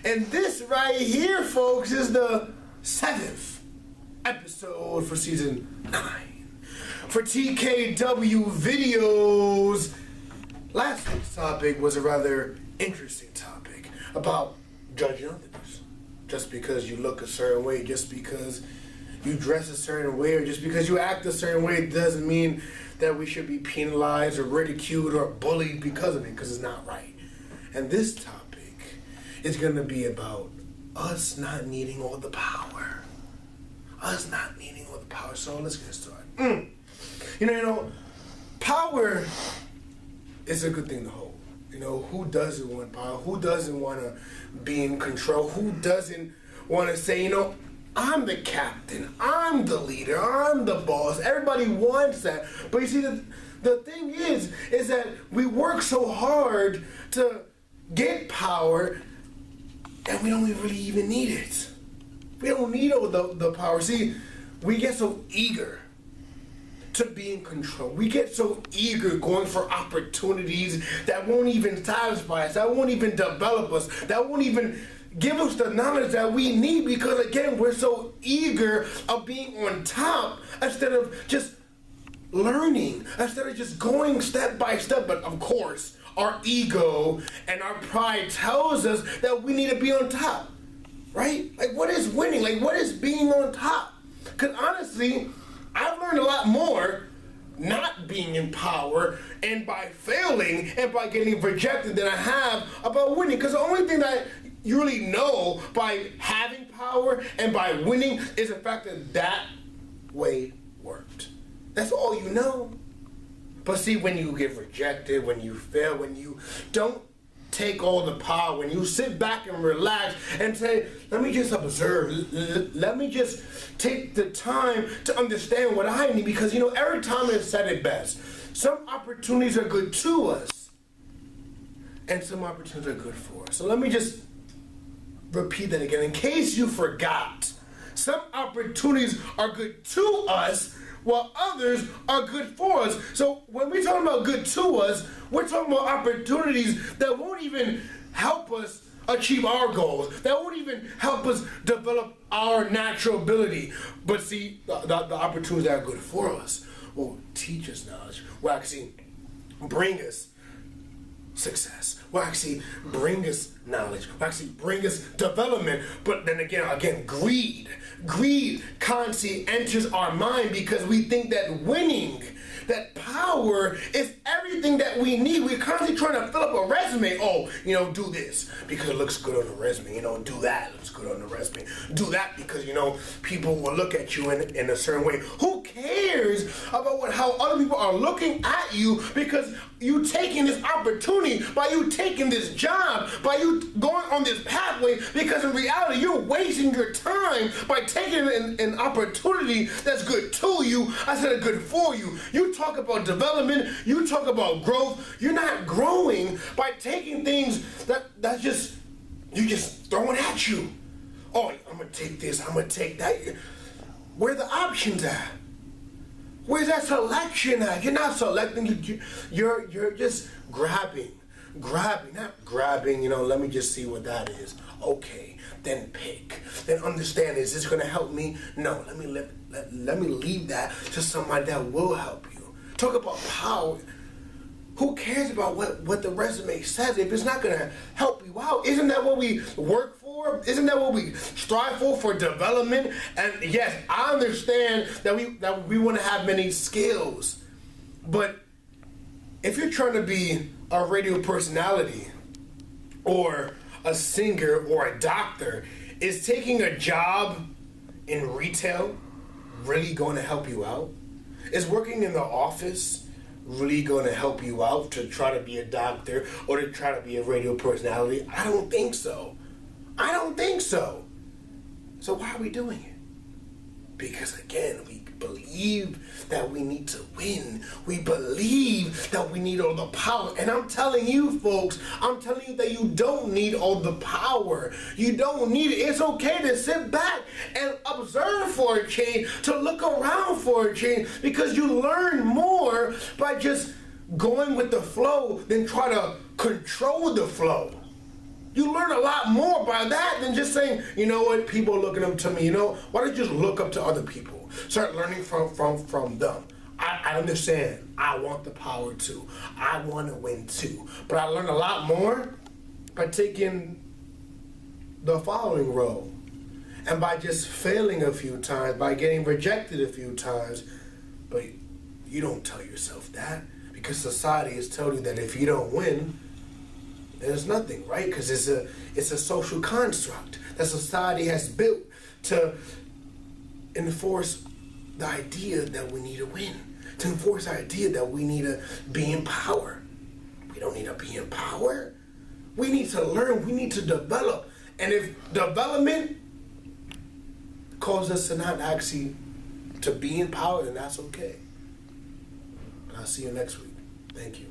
And this right here, folks, is the 7th episode for season 9 for TKW videos. Last week's topic was a rather interesting topic about judging others. Just because you look a certain way, just because you dress a certain way, or just because you act a certain way doesn't mean that we should be penalized or ridiculed or bullied because of it, because it's not right. And this topic is going to be about us not needing all the power. Us not needing all the power. So let's get started. You know, power is a good thing to hold. You know, who doesn't want power? Who doesn't want to be in control? Who doesn't want to say, you know, I'm the captain, I'm the leader, I'm the boss. Everybody wants that. But you see, the thing is that we work so hard to get power, and we don't really even need it. We don't need all the power. See, we get so eager to be in control. We get so eager going for opportunities that won't even satisfy us, that won't even develop us, that won't even give us the knowledge that we need, because again, we're so eager of being on top instead of just learning, instead of just going step by step. But of course, our ego and our pride tells us that we need to be on top, right? Like, what is winning? Like, what is being on top? Because honestly, I've learned a lot more not being in power and by failing and by getting rejected than I have about winning. Because the only thing that you really know by having power and by winning is the fact that that way worked. That's all you know. But see, when you get rejected, when you fail, when you don't take all the power, when you sit back and relax and say, let me just observe, let me just take the time to understand what I need, because you know, every time it's said it best, some opportunities are good to us and some opportunities are good for us. So let me just repeat that again in case you forgot. Some opportunities are good to us while others are good for us. So when we're talking about good to us, we're talking about opportunities that won't even help us achieve our goals, that won't even help us develop our natural ability. But see, the opportunities that are good for us will teach us knowledge, will actually bring us success, will actually bring us knowledge, will actually bring us development. But then again, greed constantly enters our mind, because we think that winning, that power is everything that we need. We're constantly trying to fill up a resume. Oh, you know, do this because it looks good on the resume. You know, do that, looks good on the resume. Do that because, you know, people will look at you in a certain way. Who cares about how other people are looking at you, because you taking this opportunity, by you taking this job, by you going on this pathway, because in reality, you're wasting your time by taking an opportunity that's good to you instead of good for you. You talk about development, you talk about growth. You're not growing by taking things that's just, you just throwing at you. Oh, I'm gonna take this, I'm gonna take that. Where are the options at? Where's that selection at? You're not selecting, you're just grabbing, not grabbing, you know, let me just see what that is. Okay, then pick, then understand, is this gonna help me? No, let me leave that to somebody that will help you. Talk about power. Who cares about what the resume says if it's not gonna help you out? Isn't that what we work for? Isn't that what we strive for development? And yes, I understand that we want to have many skills, but if you're trying to be a radio personality or a singer or a doctor, is taking a job in retail really going to help you out? Is working in the office really going to help you out to try to be a doctor or to try to be a radio personality? I don't think so. I don't think so. So why are we doing it? Because again, we believe that we need to win. We believe that we need all the power. And I'm telling you folks, I'm telling you that you don't need all the power. You don't need it. It's okay to sit back and observe for a change, to look around for a change, because you learn more by just going with the flow than try to control the flow. You learn a lot more by that than just saying, you know what, people are looking up to me. You know, why don't you just look up to other people? Start learning from them. I understand. I want the power too. I want to win too. But I learned a lot more by taking the following role. And by just failing a few times, by getting rejected a few times. But you don't tell yourself that, because society is telling you that if you don't win, there's nothing, right? Because it's a social construct that society has built to enforce the idea that we need to win, to enforce the idea that we need to be in power. We don't need to be in power. We need to learn. We need to develop. And if development causes us to not actually to be in power, then that's okay. I'll see you next week. Thank you.